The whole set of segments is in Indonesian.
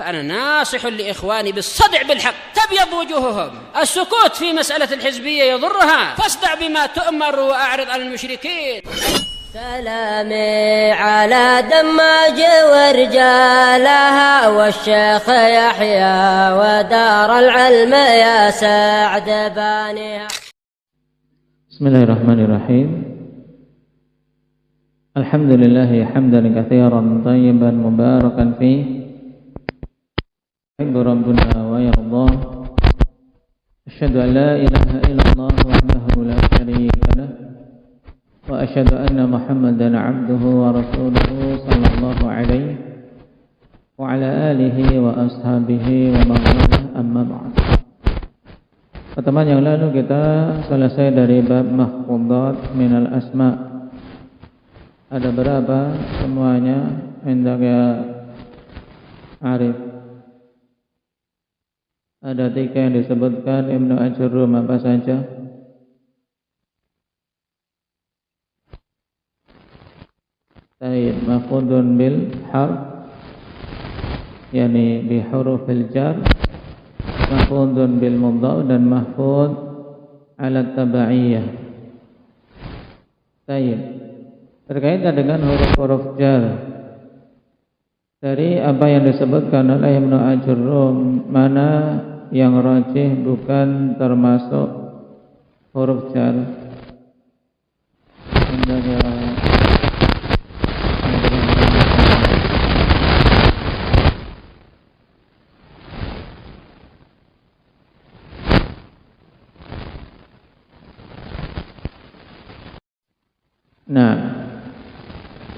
فأنا ناصح لإخواني بالصدع بالحق تبيض وجوههم. السكوت في مسألة الحزبية يضرها، فاصدع بما تؤمر وأعرض عن المشركين. سلامي على دماج ورجالها والشيخ يحيى ودار العلم يا سعد بانيها. بسم الله الرحمن الرحيم. الحمد لله حمدا كثيرا طيبا مباركا فيه يحب ربنا ويرضاه. أشهد أن لا إله إلا الله وحده لا شريك له وأشهد أن محمدا عبده ورسوله صلى الله عليه وعلى آله وأصحابه ومن والاه. Amma ba'd. Pertemuan yang lalu kita selesai dari bab mahfudhat minal asma. Ada berapa semuanya? Hendak ya Arif. Ada 3 yang disebutkan Ibnu Ajurrum, apa saja? Tayyib, mahfudun bil harf, yani bi hurufil jar, mahfudun bil mudhaf, dan mahfud ala tabaiyah. Tayyib, berkaitan dengan huruf-huruf jar, dari apa yang disebutkan oleh Ibnu Ajurrum, mana yang rajih bukan termasuk huruf jar? Nah,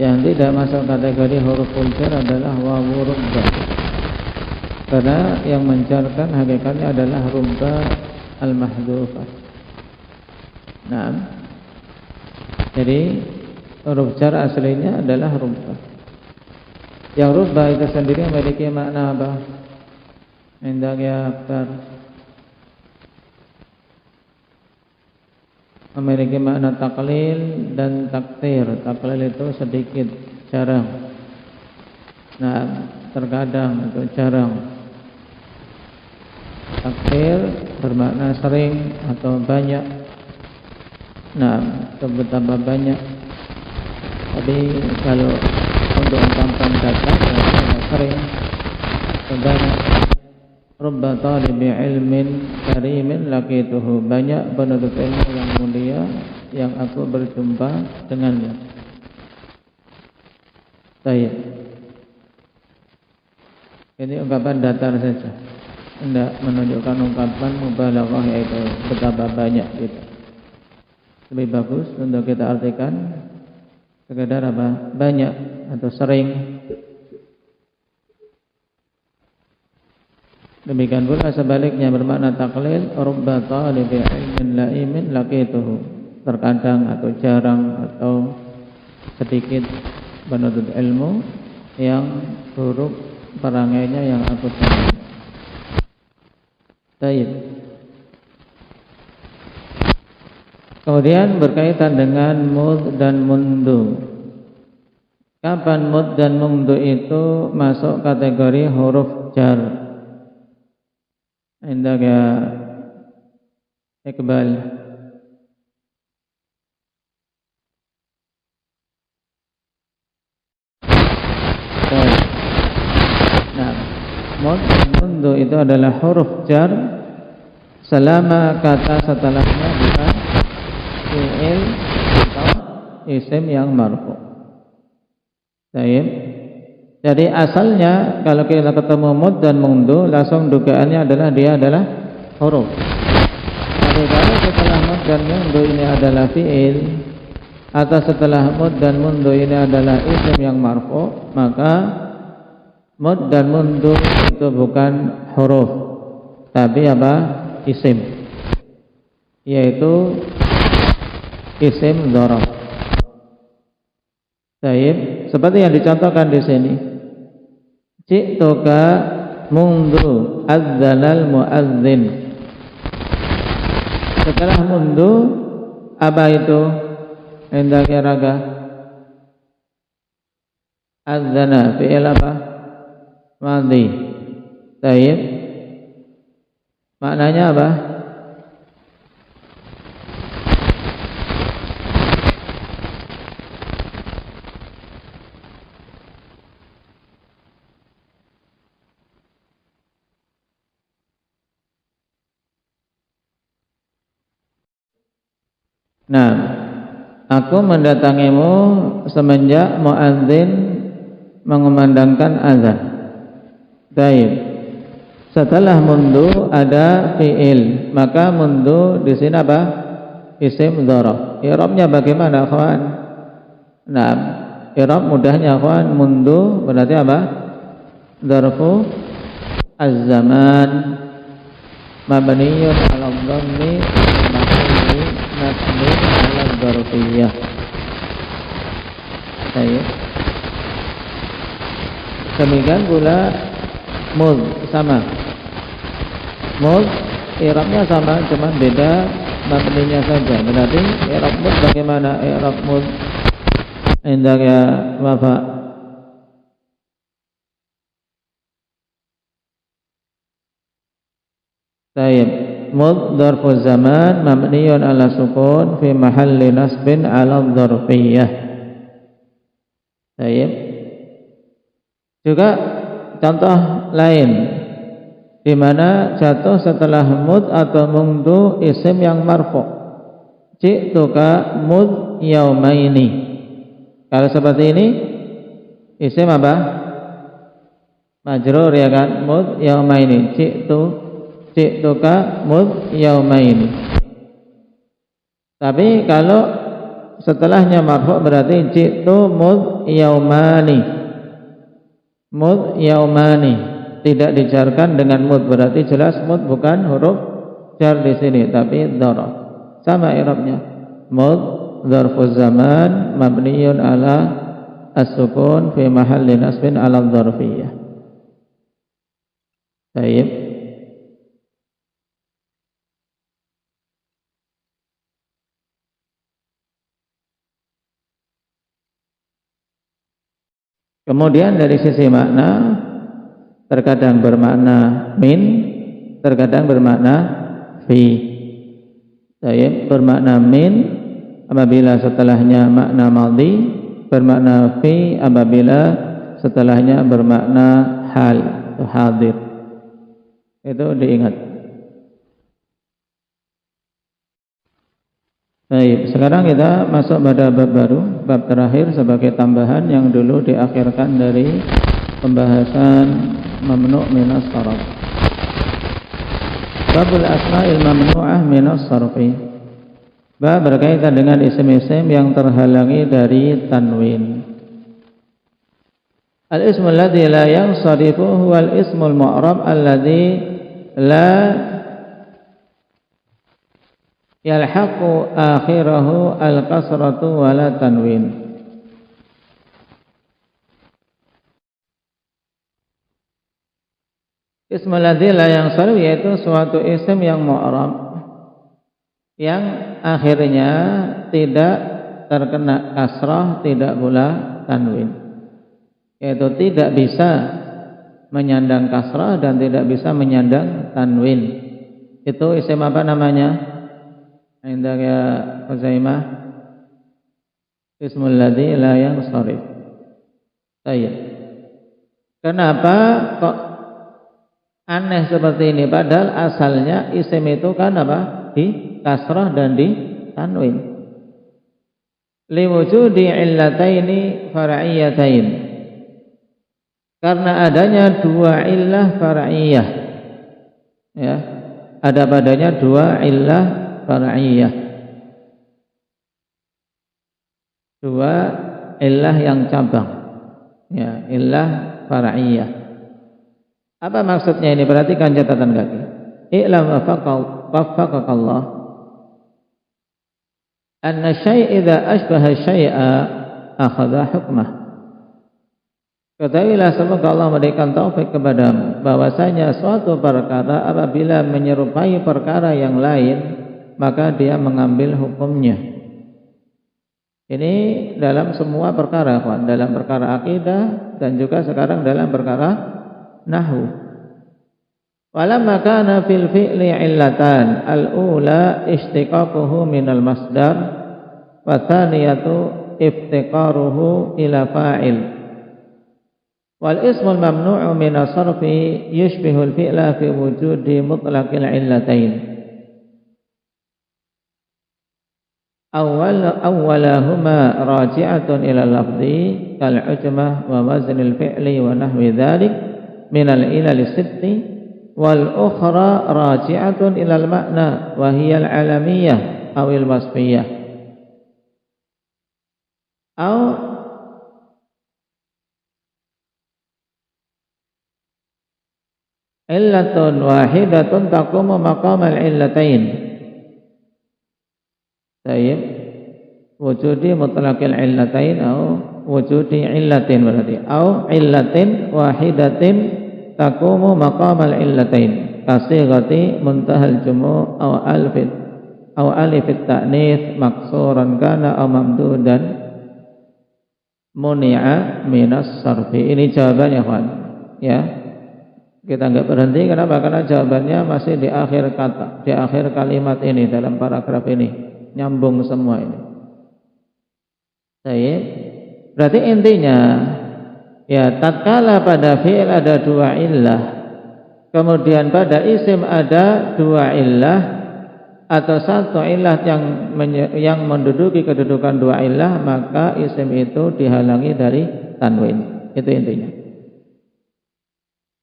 yang tidak masuk kategori huruf jar adalah wawu rubba, karena yang mencarkan hakikatnya adalah rubba al-mahdhufah. Nah, jadi huruf jar aslinya adalah rubba. Yang rubba itu sendiri memiliki makna apa? Hendak ya aktar, memiliki makna taklil dan taktir. Taklil itu sedikit, jarang. Nah, terkadang atau jarang. Taktir bermakna sering atau banyak. Nah, itu betapa banyak. Jadi kalau untuk angkatan datang ya sering atau banyak. Rubba talibi ilmin karimin laqituhu, banyak penuntut ilmu yang mulia yang aku berjumpa dengannya. Baik. Ini ungkapan datar saja, tidak menunjukkan ungkapan mubalaghah, yaitu betapa banyak gitu. Lebih bagus untuk kita artikan sekedar apa? Banyak atau sering. Demikian pula sebaliknya bermakna taklil, rubba talibi ilmin laimin laqituhu, terkadang atau jarang atau sedikit penuntut ilmu yang buruk perangainya yang aku temui. Baik. Kemudian berkaitan dengan mud dan mundu. Kapan mud dan mundu itu masuk kategori huruf jar? Hendak ya Iqbal. Nah, mud dan mundu itu adalah huruf jar selama kata setelahnya bukan fi'il atau isim yang marfu'. Baik. Jadi asalnya kalau kita ketemu mud dan mundu, langsung dugaannya adalah dia adalah huruf. Tapi kalau setelah mud dan mundu ini adalah fi'il, atau setelah mud dan mundu ini adalah isim yang marfu', maka mud dan mundu itu bukan huruf, tapi apa? Isim, yaitu isim dzaraf. Baik, seperti yang dicontohkan di sini. Ji'tuka mundu adzanal muadzin. Setelah mundu apa itu? Hendak ya raga. Adzana fi'il apa? Madhi. Taib. Maknanya apa? Nah, aku mendatangimu semenjak muadzin mengumandangkan azan. Baik. Setelah mundu ada fiil, maka mundu di sini apa? Isim dzaraf. I'rabnya bagaimana, akhwan? Nah, i'rab mudahnya akhwan, mundu berarti apa? Dzarfu az-zaman mabniyun 'ala dhammi mahalli nasbi 'ala dzarfiyyah. Baik. Demikian pula mud sama. Mud i'rabnya sama, cuma beda mabninya saja. Berarti i'rab mud bagaimana? I'rab mud indaka wafa. Baik. Mud dzarfu zaman mabniyun 'ala sukun fi mahalli nasbin 'ala dzarfiyyah. Baik. Juga contoh lain di mana jatuh setelah mud atau mundu isim yang marfu. Ji'tuka mud yaumaini. Kalau seperti ini isim apa? Majrur ya kan? Mud yaumaini. Ji'tuka mud yaumaini. Tapi kalau setelahnya marfu berarti ji'tu mud yaumani. Mud yaumani tidak dijarkan dengan mud, berarti jelas mud bukan huruf jar di sini tapi dzaraf. Sama i'rabnya. Mud dzarfu zaman mabniyun 'ala as-sukun fi mahalli nasbin 'ala dzarfiyyah. Baik. Kemudian dari sisi makna terkadang bermakna min, terkadang bermakna fi. Baik, bermakna min apabila setelahnya makna madhi, bermakna fi apabila setelahnya bermakna hal atau hadir. Itu diingat. Baik, sekarang kita masuk pada bab baru, bab terakhir sebagai tambahan yang dulu diakhirkan dari pembahasan mamnu' minas sarf. Babul asma'il mamnu'ah minas sarfi. Bab berkaitan dengan isim-isim yang terhalangi dari tanwin. Al-ismul ladzi la yansarifu huwal ismul mu'rab alladzi la yalhaqu akhirahu al-kasratu wala tanwin. Ismul ladzi la yansarif yaitu suatu isim yang mu'rab yang akhirnya tidak terkena kasrah, tidak pula tanwin, yaitu tidak bisa menyandang kasrah dan tidak bisa menyandang tanwin. Itu isim apa namanya? Indah ya Huzaimah, ismul ladzi la yansarif. Baik. Kenapa kok aneh seperti ini? Padahal asalnya isim itu kan apa? Di kasrah dan di tanwin. Liwujudi illataini far'iyatain. Karena adanya dua illah far'iyah. Ya, ada padanya dua illah far'iyah, dua illah yang cabang, ya, illah far'iyah. Apa maksudnya ini? Perhatikan catatan kaki. I'lam waffaqakallah anna syai' idza ashbaha syai'a akhadha hukmah. Ketahuilah semoga Allah memberikan taufik kepadamu bahwasanya suatu perkara apabila menyerupai perkara yang lain maka dia mengambil hukumnya. Ini dalam semua perkara, dalam perkara akidah dan juga sekarang dalam perkara nahwu. Walamma kana fil fi'li illatan al-ula istiqaquhu minal masdar wa thaniyatu iftiqaruhu ila fa'il wal ismul mamnu'u min as-sarfi yushbihul fi'la fi wujudi mutlaqil illatain. Awwalahuma raji'atun ila lafzi kal ujmah wa waznil fi'li wa nahwi dhalik min al-ilal sitti wal ukhra raji'atun ila al-ma'na wa hiya al-alamiyah aw al-wasfiyah aw illatun wahidatun taqumu maqam al-illatain. Tayyib wujudi mutlaqil illatain atau wujudi illatin berarti au illatin wahidatin taqumu maqamal illatain kasighati muntahal jumu' au alif at-ta'nits maksuran kana au mamdudan muni'a minas sarfi. Ini jawabannya kawan ya. Kita enggak berhenti, kenapa? Karena jawabannya masih di akhir kata, di akhir kalimat ini dalam paragraf ini. Nyambung semua ini. Baik. Berarti intinya ya tatkala pada fi'il ada dua illah, kemudian pada isim ada dua illah atau satu illah yang menduduki kedudukan dua illah, maka isim itu dihalangi dari tanwin. Itu intinya.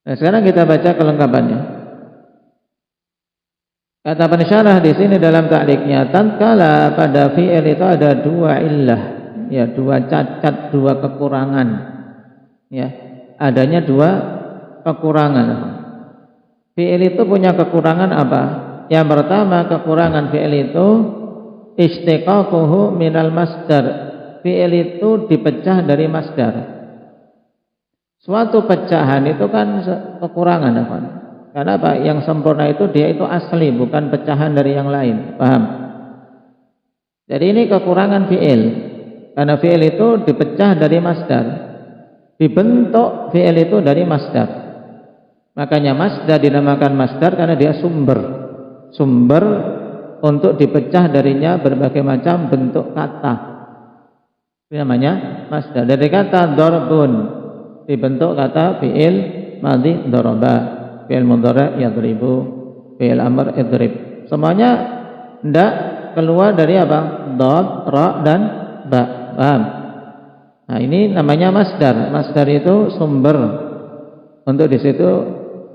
Nah, sekarang kita baca kelengkapannya. Kata pensyarah di sini dalam ta'liqnya, tatkala pada fi'il itu ada dua illah, ya dua cacat, dua kekurangan, ya adanya dua kekurangan. Fi'il itu punya kekurangan apa? Yang pertama kekurangan fi'il itu istiqaquhu minal masdar. Fi'il itu dipecah dari masdar. Suatu pecahan itu kan kekurangan apa? Karena apa? Yang sempurna itu dia itu asli, bukan pecahan dari yang lain. Paham? Jadi ini kekurangan fi'il. Karena fi'il itu dipecah dari masdar. Dibentuk fi'il itu dari masdar. Makanya masdar dinamakan masdar karena dia sumber. Sumber untuk dipecah darinya berbagai macam bentuk kata. Ini namanya masdar. Dari kata darbun dibentuk kata fi'il madhi daraba. Fi'il mudhari' yadribu, fi'il amr idrib. Semuanya ndak keluar dari apa? Dad, ra dan ba. Paham? Nah, ini namanya masdar. Masdar itu sumber. Untuk di situ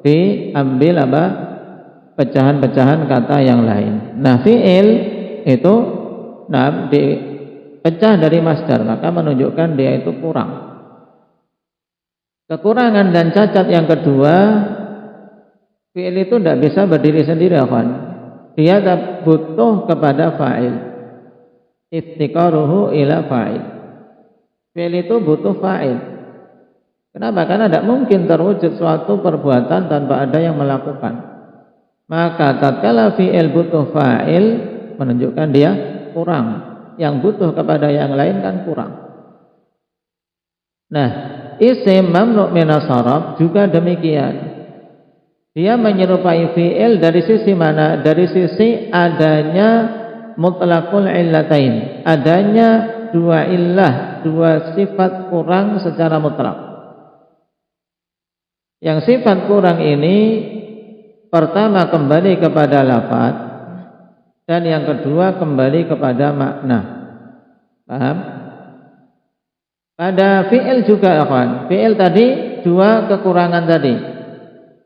diambil apa? Pecahan-pecahan kata yang lain. Nah, fi'il itu dipecah dari masdar, maka menunjukkan dia itu kurang. Kekurangan dan cacat yang kedua, fi'il itu tidak bisa berdiri sendiri, kawan. Dia butuh kepada fa'il. Iftiqaruhu ila fa'il. Fi'il itu butuh fa'il. Kenapa? Karena tidak mungkin terwujud suatu perbuatan tanpa ada yang melakukan. Maka tatkala fi'il butuh fa'il, menunjukkan dia kurang. Yang butuh kepada yang lain kan kurang. Nah, isim mamnu' minas sarf juga demikian. Dia menyerupai fi'il dari sisi mana? Dari sisi adanya mutlaqul illatain, adanya dua illah, dua sifat kurang secara mutlak. Yang sifat kurang ini pertama kembali kepada lafaz dan yang kedua kembali kepada makna. Paham? Pada fi'il juga, kawan. Fi'il tadi dua kekurangan tadi.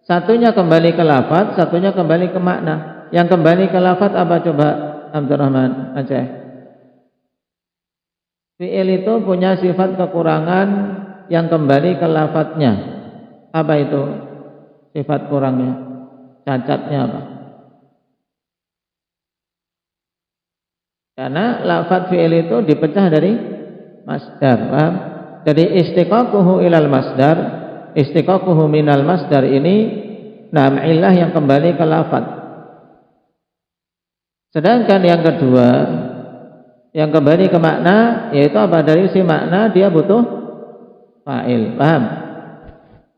Satunya kembali ke lafaz, satunya kembali ke makna. Yang kembali ke lafaz apa coba Abdurrahman Aceh? Fi'il itu punya sifat kekurangan yang kembali ke lafaznya. Apa itu sifat kurangnya? Cacatnya apa? Karena lafaz fi'il itu dipecah dari masdar, paham? Jadi istiqaquhu ilal masdar, istiqaquhu minal masdar ini illah yang kembali ke lafaz. Sedangkan yang kedua yang kembali ke makna, yaitu apa? Dari si makna dia butuh fa'il, paham?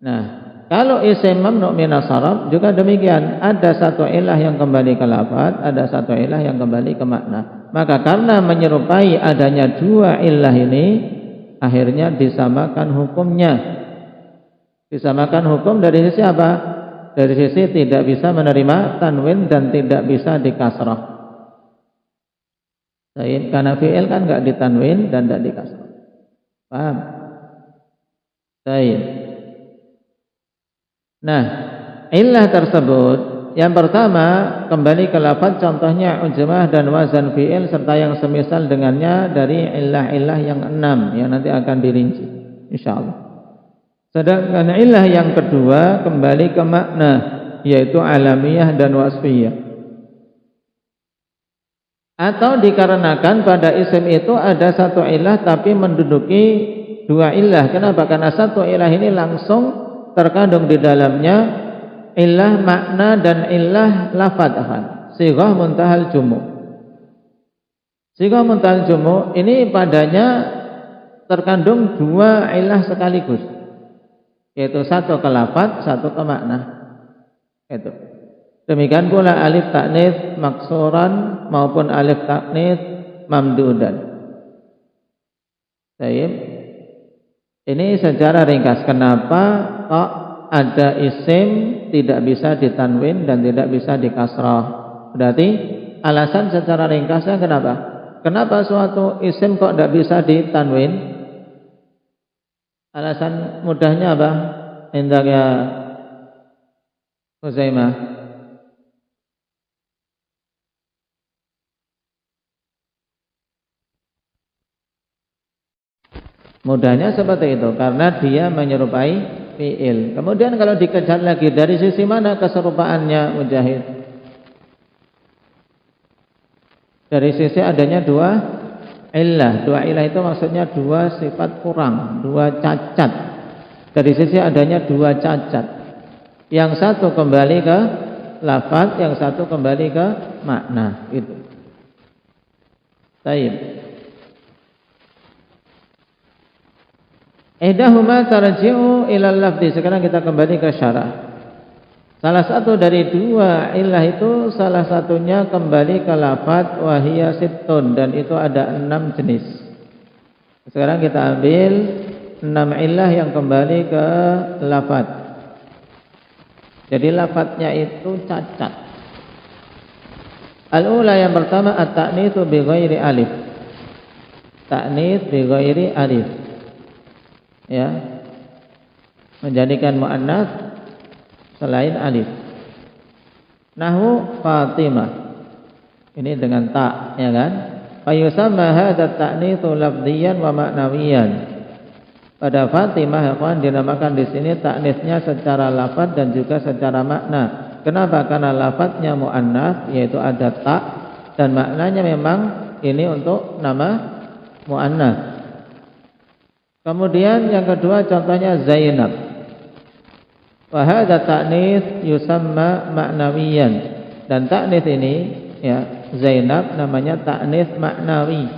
Nah, kalau isim mamnu' minas sarf juga demikian, ada satu ilah yang kembali ke lafaz, ada satu ilah yang kembali ke makna. Maka karena menyerupai adanya dua ilah ini, akhirnya disamakan hukumnya. Disamakan hukum dari sisi apa? Dari sisi tidak bisa menerima tanwin dan tidak bisa dikasrah. Karena fi'il kan enggak ditanwin dan enggak dikasrah. Paham? Baik. Nah, illah tersebut yang pertama kembali ke lafaz, contohnya ujmah dan wazan fi'il serta yang semisal dengannya dari illah-illah yang 6 yang nanti akan dirinci insyaallah. Sedangkan illah yang kedua kembali ke makna, yaitu alamiyah dan wasfiyah. Atau dikarenakan pada isim itu ada satu illah tapi menduduki dua illah. Kenapa? Karena satu illah ini langsung terkandung di dalamnya illah makna dan illah lafadz. Sighah muntahal jumu'. Sighah muntahal jumu' ini padanya terkandung dua illah sekaligus, yaitu satu ke lafadz, satu ke makna. Itu. Demikian pula alif ta'nits maksuran maupun alif ta'nits mamdudan. Baik. Ini secara ringkas kenapa kok ada isim tidak bisa ditanwin dan tidak bisa dikasrah. Berarti alasan secara ringkasnya kenapa? Kenapa suatu isim kok tidak bisa ditanwin? Alasan mudahnya apa? Indah ya Huzaimah. Mudahnya seperti itu karena dia menyerupai fi'il. Kemudian kalau dikejar lagi dari sisi mana keserupaannya Mujahid? Dari sisi adanya dua illah. Dua illah itu maksudnya dua sifat kurang, dua cacat. Dari sisi adanya dua cacat. Yang satu kembali ke lafaz, yang satu kembali ke makna. Itu. Baik. Ihdahuma tarji'u ilal lafzi. Sekarang kita kembali ke syarah. Salah satu dari dua illah itu salah satunya kembali ke lafaz wahiyya sittun, dan itu ada 6 jenis. Sekarang kita ambil 6 illah yang kembali ke lafaz. Jadi lafaznya itu cacat. Al-ula yang pertama at-ta'nitsu bi ghairi alif. Ta'nits bi ghairi alif. Ya, menjadikan muannats selain alif. Nahu Fatimah, ini dengan ta, ya kan? Fa yusamma hadza ta'nitsu lafdhiyan wa ma'nawiyan. Pada Fatimah ya kawan, dinamakan di sini ta'nitsnya secara lafaz dan juga secara makna. Kenapa? Karena lafaznya muannats, yaitu ada ta, dan maknanya memang ini untuk nama muannats. Kemudian yang kedua contohnya Zainab. Wa hadza ta'nits yusamma ma'nawiyan. Dan ta'nits ini ya Zainab namanya ta'nits maknawi.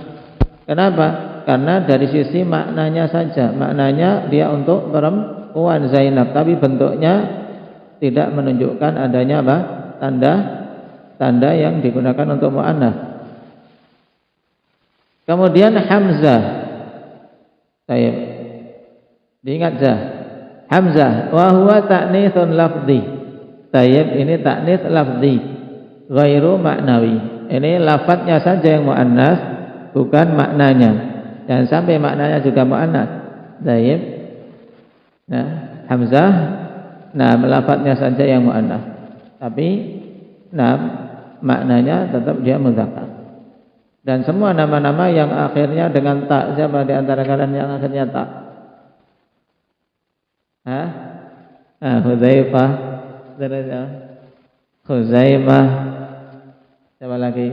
Kenapa? Karena dari sisi maknanya saja. Maknanya dia untuk perempuan Zainab, tapi bentuknya tidak menunjukkan adanya apa? Tanda yang digunakan untuk muannats. Kemudian Hamzah. Baik. Diingat Zah. Hamzah wa huwa ta'nitsun lafzi. Baik, ini ta'nits lafzi, ghairu maknawi. Ini lafadznya saja yang muannats, bukan maknanya. Jangan sampai maknanya juga muannats. Baik. Nah, Hamzah lafadznya saja yang muannats. Tapi maknanya tetap dia mudzakkar. Dan semua nama-nama yang akhirnya dengan ta, siapa di antara kalian yang akhirnya ta? Hudzaifah, Khuzaimah, siapa lagi?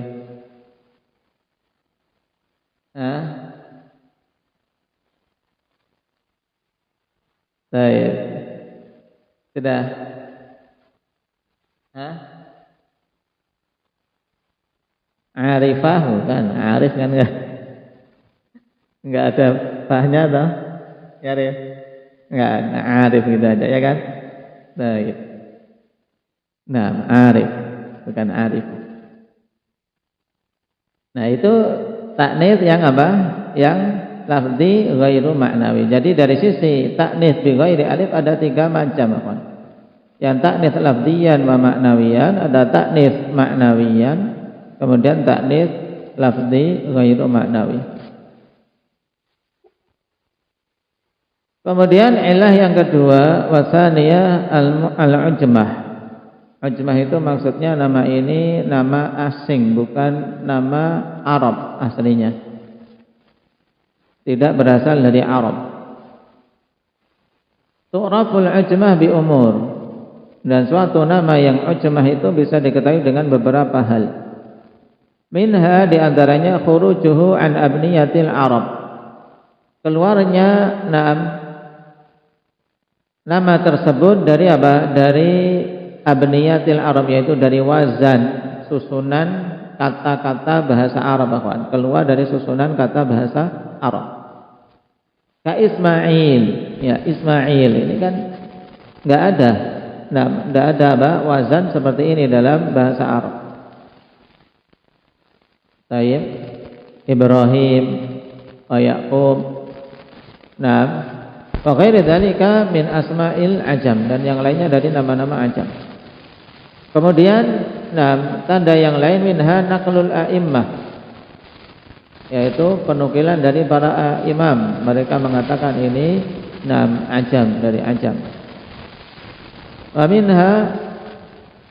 Baik. Sudah? Arifahu kan, arif kan enggak ada fahnya toh? Ya, enggak arif gitu aja ya kan? Baik. Nah, arif, bukan arif. Nah, itu taknis yang apa? Yang lafzi ghairu maknawi. Jadi dari sisi taknis bi ghairi alif ada 3 macam, kawan. Yang taknis lafziyan wa maknawiyan, ada taknis maknawiyan, kemudian taknis lafzi ghairu maknawi. Kemudian ilah yang kedua, wasaniyah al-ujmah. Ujmah itu maksudnya nama ini nama asing, bukan nama Arab aslinya. Tidak berasal dari Arab. Tu'raful ujmah bi umur. Dan suatu nama yang ujmah itu bisa diketahui dengan beberapa hal. Minha diantaranya khurujuhu an abniyatil Arab. Keluarnya nama tersebut dari apa? Dari abniyatil Arab, yaitu dari wazan, susunan kata-kata bahasa Arab, kawan. Keluar dari susunan kata bahasa Arab. Ka Ismail, ya Ismail ini kan enggak ada. Nah, enggak ada apa? Wazan seperti ini dalam bahasa Arab. Tayyib, Ibrahim, Yaqub. Nah, wa ghairi dzalika min asma'il ajam, dan yang lainnya dari nama-nama ajam. Kemudian tanda yang lain minha naqlul a'immah, yaitu penukilan dari para imam. Mereka mengatakan ini ajam, dari ajam. Wa minha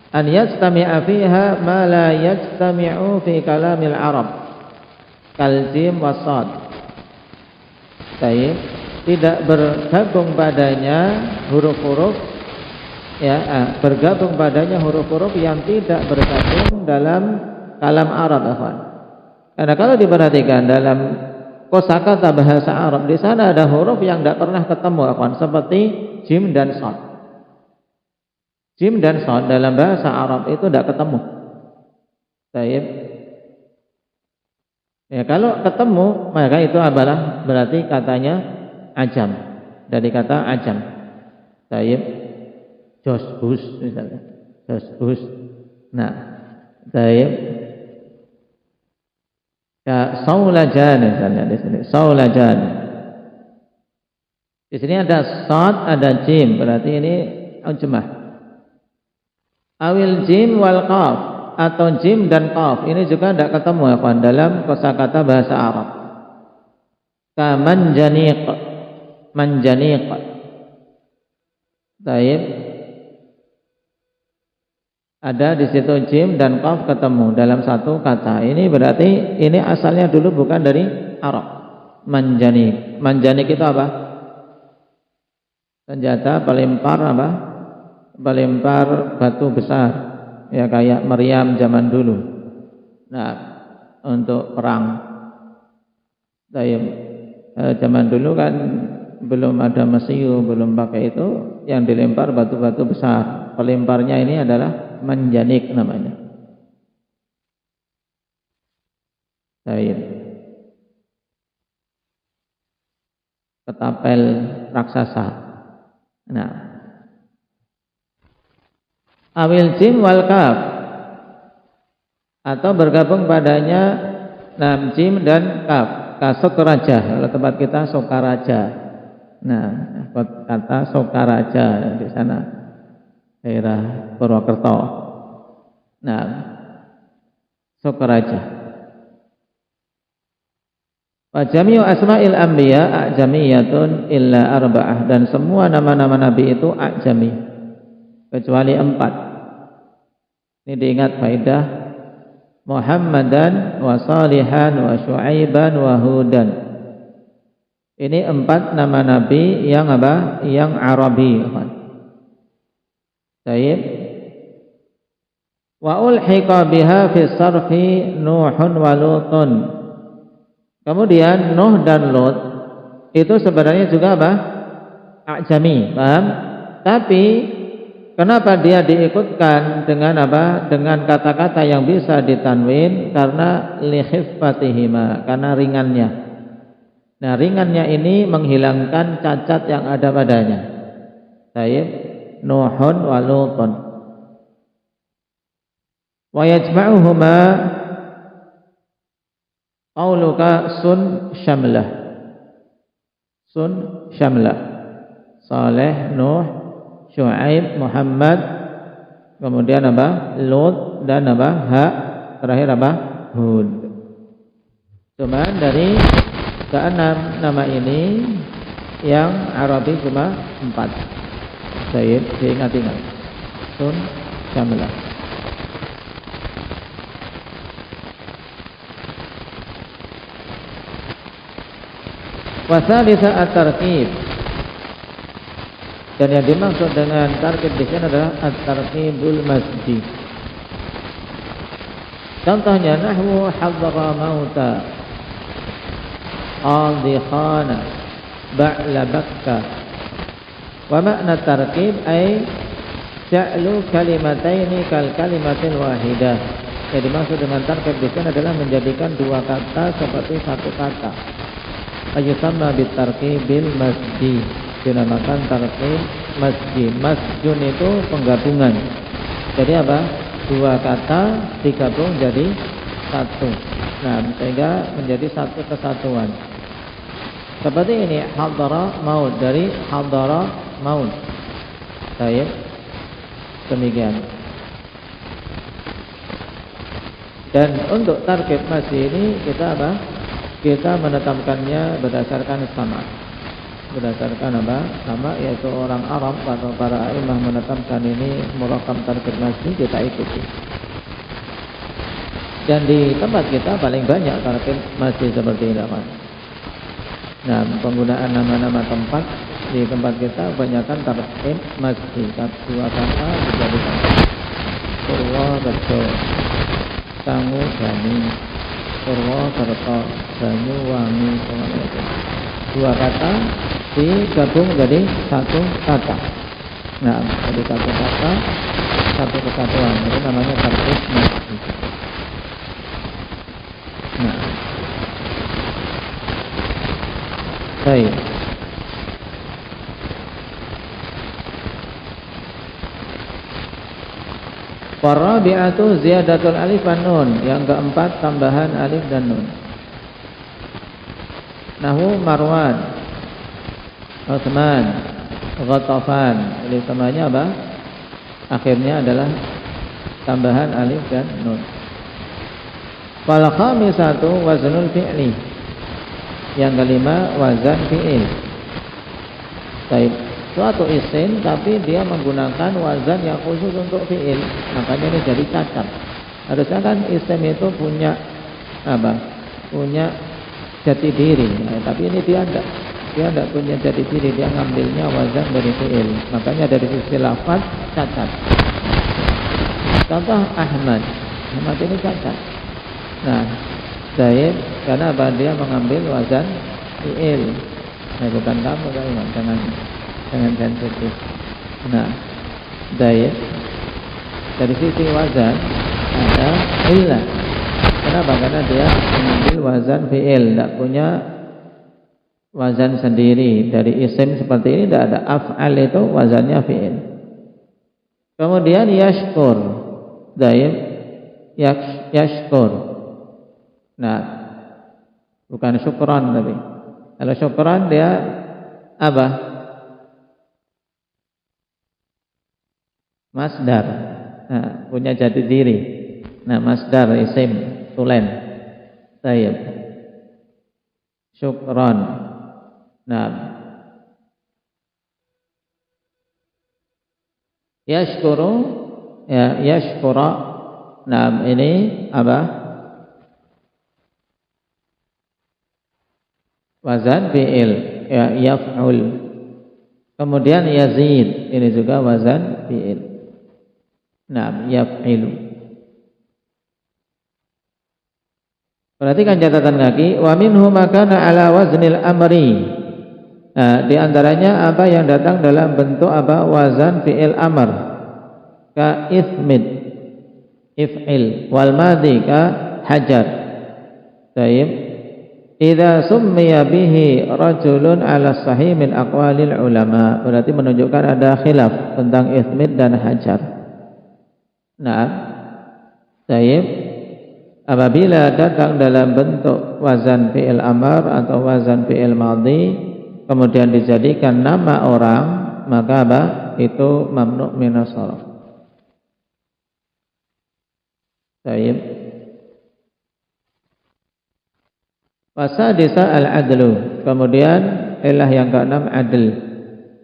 an yastami'a fiha ma la yastami'u fi kalamil Arab kal jim was sad. Baik, tidak bergabung padanya huruf-huruf, ya, bergabung padanya huruf-huruf yang tidak bergabung dalam kalam Arab, akhwan. Karena kalau diperhatikan dalam kosakata bahasa Arab, di sana ada huruf yang tidak pernah ketemu, akhwan, seperti jim dan sad. Jim dan sad dalam bahasa Arab itu tidak ketemu. Baik. Ya, kalau ketemu maka itu adalah berarti katanya ajam, dari kata ajam. Taib, josbus misalnya, josbus. Nah, taib, ya saulajan misalnya di sini, saulajan. Di sini ada sad, ada jim, berarti ini ujmah. Awil jim wal qaf, atau jim dan qaf, ini juga tidak ketemu, ya kawan, dalam kosakata bahasa Arab. Ka manjaniq, manjaniq. Taib, ada di situ jim dan qaf ketemu dalam satu kata. Ini berarti ini asalnya dulu bukan dari Arab. Manjaniq, manjaniq itu apa? Senjata pelempar apa? Pelempar batu besar, ya, kayak meriam zaman dulu. Nah, untuk perang. Taib, zaman dulu kan belum ada mesiu, belum pakai itu, yang dilempar batu-batu besar. Pelemparnya ini adalah manjanik namanya. Taib, ketapel raksasa. Nah, awil jim wal kaf, atau bergabung padanya jim dan kaf. Kasokaraja, kalau tempat kita Sokaraja. Nah, kata Sokaraja di sana daerah Purwokerto. Nah, Sokaraja. Wa jami'u asma'il anbiya a'jamiyatun illa arba'ah, dan semua nama-nama nabi itu a'jami kecuali 4. Ini diingat faedah. Muhammadan wa Salihan wa Syuaiban wa Hudan. Ini 4 nama nabi yang apa? Yang Arabi. Baik. Wa ulhiqa biha fi sarfi Nuhun wa Lutun. Kemudian Nuh dan Lut itu sebenarnya juga apa? A'jami, paham? Tapi kenapa dia diikutkan dengan apa? Dengan kata-kata yang bisa ditanwin? Karena likhiffatihima, karena ringannya. Nah, ringannya ini menghilangkan cacat yang ada padanya. Baik. Nuhun wa Lutun. Wa yajma'uhuma qauluka sun syamlah. Sun syamlah. Saleh, Nuh, Syuaib, Muhammad, kemudian apa? Lut dan apa? Terakhir apa? Hud. Cuman dari keenam nama ini yang Arabi cuma 4. Saya ingat-ingat. Sun syamlah. Wasalisa at-tarkib. Dan yang dimaksud dengan tarkib di sini adalah at-tarkibul masjid. Contohnya nahwu hadara mauta, adhikhana, ba'la bakka. Wa makna tarkib ay ja'lu kalimataini kal kalimatil wahidah. Yang dimaksud dengan tarkib di sini adalah menjadikan dua kata seperti satu kata. Ayusamma bitarkibil masjid, dinamakan tarkib masjid. Masjid itu penggabungan. Jadi apa? Dua kata digabung jadi satu. Nah, sehingga menjadi satu kesatuan. Seperti ini, hadara maut, dari hadara maut. Baik. Demikian. Dan untuk tarkib masjid ini kita apa? Kita menetapkannya berdasarkan sama. Berdasarkan apa? Sama, yaitu orang Arab atau para imam menetapkan ini murakam tarkib masjid, kita ikuti. Dan di tempat kita paling banyak tarkib masjid seperti ini. Nah, penggunaan nama-nama tempat di tempat kita kebanyakan tarkib masjid. Dua kata dijadikan Purworejo, Sangguhani, Purwokerto, Banyuwangi, dua kata digabung menjadi satu kata. Nah, jadi satu kata, satu kesatuan. Itu namanya tarkib masjid. Nah, baik. Warabi'atu ziyadatul alif wan nun. Yang keempat tambahan alif dan nun. Nahu Marwan, Utsman, Ghatafan. Jadi semuanya apa? Akhirnya adalah tambahan alif dan nun. Fal khamisatu waznul fi'li. Yang kelima wazan fi'il. Baik. Suatu isim tapi dia menggunakan wazan yang khusus untuk fi'il, makanya ini jadi cacat. Harusnya kan isim itu punya apa? Punya jati diri. Nah, tapi ini dia tidak punya jati diri, dia ngambilnya wazan dari fi'il. Makanya dari sisi lafaz cacat. Contoh Ahmad ini cacat. Nah, Zaid karena apa? Dia mengambil wazan fi'il. Nah, bukan kamu jangan sensitif. Nah, Zaid dari sisi wazan ada illah. Kenapa? Karena dia mengambil wazan fi'il, tidak punya wazan sendiri. Dari isim seperti ini tidak ada. Af'al itu wazannya fi'il. Kemudian yashkur, Zaid yashkur. Nah, bukan syukran tapi. Kalau syukran dia apa? Masdar. Nah, punya jati diri. Nah, masdar isim tulen. Tayyib. Syukran. Nah, yashkuru, ya yashkura. Nah, ini apa? Wazan fi'il, ya yaf'ul. Kemudian yazid, ini juga wazan fi'il. Nah, yaf'ilu. Perhatikan catatan kaki. Wa minhu makana ala waznil amri. Nah, di antaranya apa yang datang dalam bentuk apa? Wazan fi'il amr. Ka ithmid, if'il. Wal madhi ka hajar. Taib. idza summiya bihi rajulun ala sahih min aqwalil ulama, berarti menunjukkan ada khilaf tentang ithmid dan hajar. Nah, tayyib, apabila datang dalam bentuk wazan fi'il amar atau wazan fi'il madhi kemudian dijadikan nama orang, maka apa? Itu mamnu' minas sharaf. Tayyib. Fasadisa al-adlu, kemudian ilah yang keenam adl.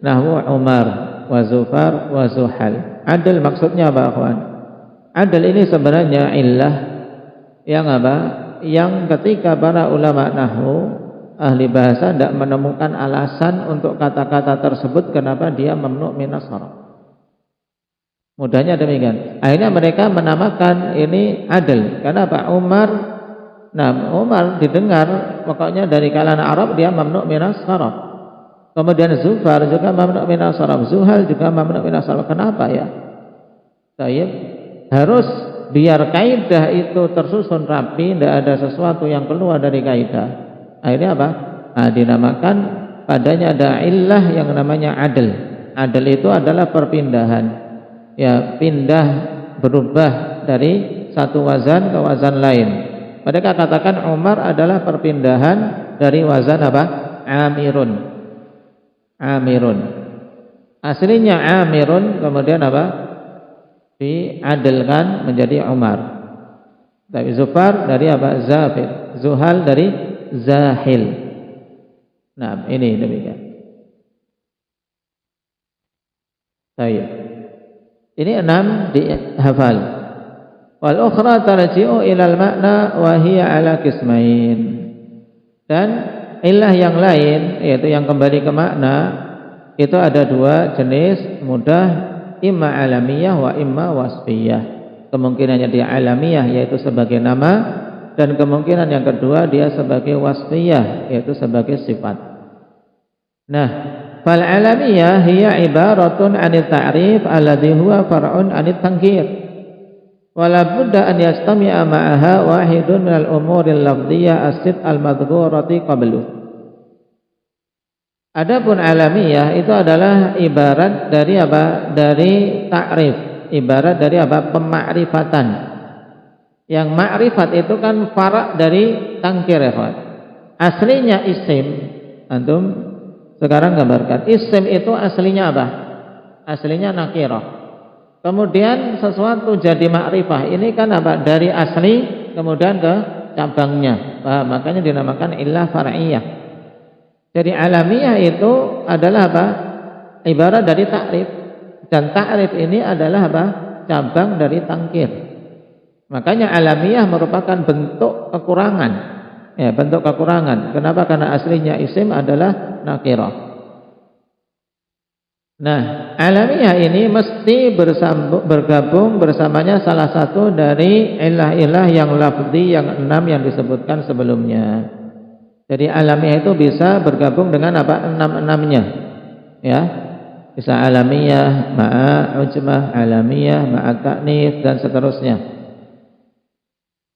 Nahwu Umar wa Zufar wa Zuhal. Adl maksudnya apa, akhwan? Adl ini sebenarnya ilah yang apa? Yang ketika para ulama nahwu, ahli bahasa tidak menemukan alasan untuk kata-kata tersebut kenapa dia mamnu' minas sharaf. Mudahnya demikian. Akhirnya mereka menamakan ini adl. Kenapa? Umar didengar pokoknya dari kalangan Arab dia mamnu' minas sharaf. Kemudian Zufar juga mamnu' minas sharaf, Zuhal juga mamnu' minas sharaf. Kenapa ya? Tayyib, harus biar kaidah itu tersusun rapi, tidak ada sesuatu yang keluar dari kaidah. Akhirnya apa? Dinamakan padanya ada illah yang namanya adl. Adl itu adalah perpindahan. Ya, pindah, berubah dari satu wazan ke wazan lain. Mereka katakan Umar adalah perpindahan dari wazan apa? Amirun. Amirun. Aslinya Amirun, kemudian apa? Diadilkan menjadi Umar. Tapi Zufar dari apa? Zafir. Zuhal dari Zahil. Nah, ini demikian. Baik. Ini 6 dihafal. Wal ukhra tarji'u ilal makna wa hiya ala qismain. Dan ilah yang lain yaitu yang kembali ke makna itu ada 2 jenis, mudah, imma alamiyah wa imma wasfiyah. Kemungkinannya dia alamiyah yaitu sebagai nama, dan kemungkinan yang kedua dia sebagai wasfiyah yaitu sebagai sifat. Nah, fal alamiyah hiya ibaratun 'anil ta'rif alladhi huwa far'un 'anit tankir. Wala budda an yastami'a ma'aha wahidun minal umuril lafdhiyah as-sit al-madhkurati qablu. Adapun alamiyah itu adalah ibarat dari apa? Dari ta'rif, ibarat dari apa? Pemakrifatan. Yang makrifat itu kan fara' dari tangkir ya, Pak. Aslinya isim, antum sekarang gambarkan. Isim itu aslinya apa? Aslinya nakirah. Kemudian sesuatu jadi makrifah. Ini kan apa? Dari asli kemudian ke cabangnya. Makanya dinamakan illah far'iyah. Jadi alamiyah itu adalah apa? Ibarat dari ta'rif. Dan ta'rif ini adalah apa? Cabang dari tangkir. Makanya alamiyah merupakan bentuk kekurangan. Ya, bentuk kekurangan. Kenapa? Karena aslinya isim adalah nakirah. Nah, alamiyah ini mesti bergabung bersamanya salah satu dari ilah-ilah yang lafzi yang 6 yang disebutkan sebelumnya. Jadi alamiyah itu bisa bergabung dengan apa? 6-6-nya. Ya. Bisa alamiyah, ma'a ujmah, alamiyah, ma'a ta'nits dan seterusnya.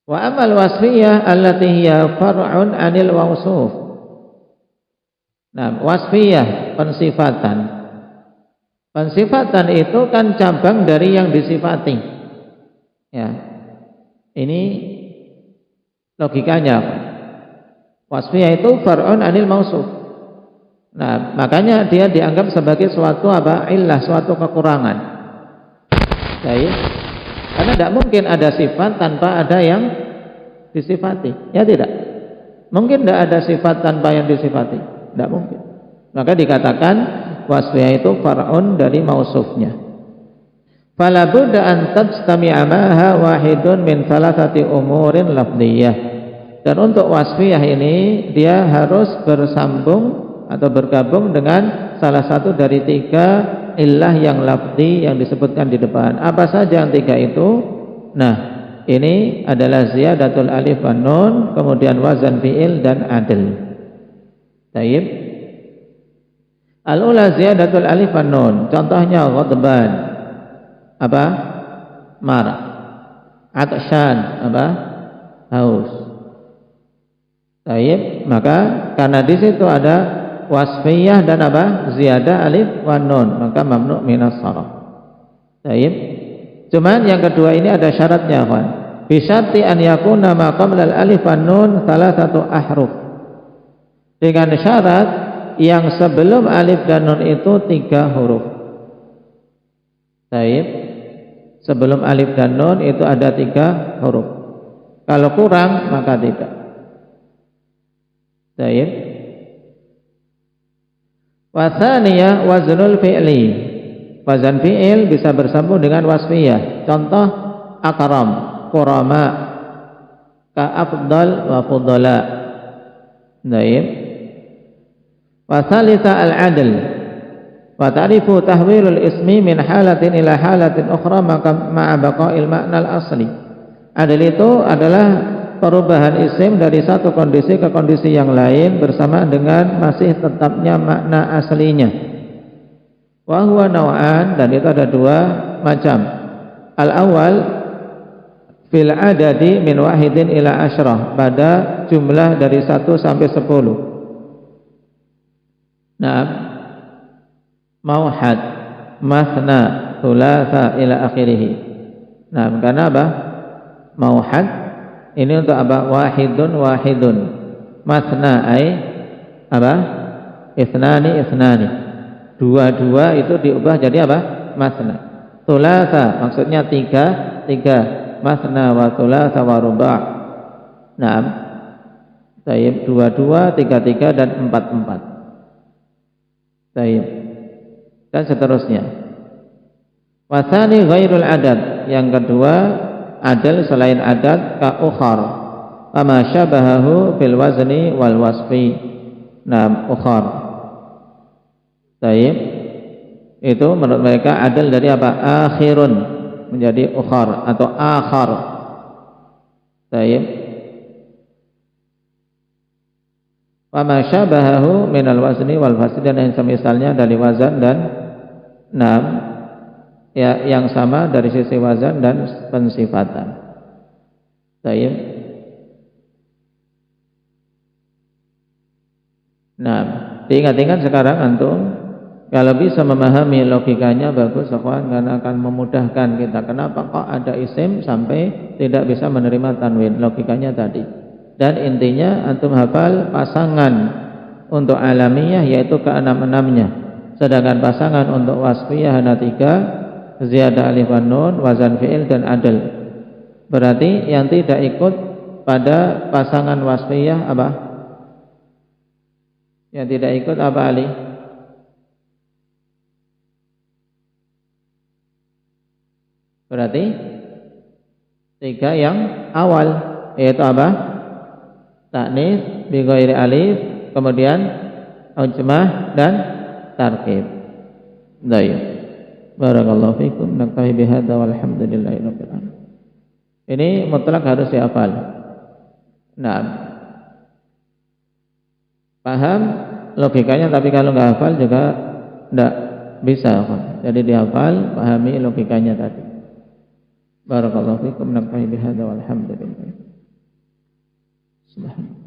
Wa amal wasfiyah allati hiya far'un 'anil mawsuf. Nah, wasfiyah pensifatan. Pensifatan itu kan cabang dari yang disifati. Ya. Ini logikanya. Wasfiyah itu far'un 'anil mausuf. Nah, makanya dia dianggap sebagai suatu apa? Illah, suatu kekurangan. Baik. Karena tidak mungkin ada sifat tanpa ada yang disifati. Ya tidak? Mungkin tidak ada sifat tanpa yang disifati. Tidak mungkin. Maka dikatakan wasfiyah itu far'un dari mausufnya. Fala budda an tajtami'a ma'aha wahidun min thalathati umurin lafdhiyah. Dan untuk wasfiyah ini dia harus bersambung atau bergabung dengan salah satu dari 3 illah yang lafdhi yang disebutkan di depan. Apa saja yang 3 itu? Nah, ini adalah ziyadatul alif wan nun, kemudian wazan fi'il dan adl. Baik. Al-ula ziyadatul alif wan nun. Contohnya ghadban. Apa? Marah. Atsyan. Apa? Haus. Taib, maka karena di situ ada wasfiyah dan apa? Ziyadah alif wan nun, maka mamnu minas sarf. Taib. Cuman yang kedua ini ada syaratnya, kawan. Bi syarti an yakuna ma qabla al alif wan nun thalathatu ahruf. Dengan syarat yang sebelum alif dan nun itu 3 huruf. Taib. Sebelum alif dan nun itu ada 3 huruf. Kalau kurang maka tidak. Taib. Wa tsaniyah waznul fi'li. Wazan fi'il bisa bersambung dengan wasfiyah. Contoh akram, kurama, ka afdal wa fudala. Taib. Wa thalitha al-'adl. Wa ta'rifu tahwilul ismi min halatin ila halatin ukhra ma'a baqa'il ma'na al-asli. Adil itu adalah perubahan isim dari satu kondisi ke kondisi yang lain bersama dengan masih tetapnya makna aslinya. Wa huwa naw'an, dan itu ada 2 macam. Al-awwal fil adadi min wahidin ila asyrah, pada jumlah dari 1 sampai 10. Nah, mauhad, mathna, thulatha ila akhirih. Nah, karena apa? Mauhad ini untuk apa? Wahidun wahidun. Mathna ay apa? Ithnani ithnani. 2 itu diubah jadi apa? Mathna. Thulatha maksudnya 3. Mathna wa thulatha wa ruba'. Naam. Taib 2, 3 dan 4. Taib. Dan seterusnya. Wathani ghairul adad, yang kedua adal selain adad, ka ukhar kama syabahahu fil wazni wal wasfi. Nah, ukhar. Taib. Itu menurut mereka adal dari apa? Akhirun menjadi ukhar atau akhar. Taib. Kama syabahahu minal wazni wal fasli, dan yang semisalnya dari wazan dan nam, ya, yang sama dari sisi wazan dan pensifatan. Taib. Nah, diingat-ingat sekarang antum, kalau bisa memahami logikanya bagus, kawan, karena akan memudahkan kita. Kenapa kok ada isim sampai tidak bisa menerima tanwin? Logikanya tadi. Dan intinya antum hafal pasangan untuk alamiyah yaitu ke-6-6-nya. Sedangkan pasangan untuk wasfiyah hanya 3, ziyadah alif wan nun, wazan fi'il dan adl. Berarti yang tidak ikut pada pasangan wasfiyah apa? Yang tidak ikut apa, Ali? Berarti 3 yang awal, yaitu apa? Ta'nis bi ghairi alif, kemudian ujmah dan tarkib. Baik. Barakallahu fikum. Naktafi bihadza walhamdulillahirabbil alamin. Ini mutlak harus dihafal. Nah, paham logikanya, tapi kalau nggak hafal juga tidak bisa. Jadi dihafal, pahami logikanya tadi. Barakallahu fikum. Naktafi bihadza walhamdulillah. Subhanallah.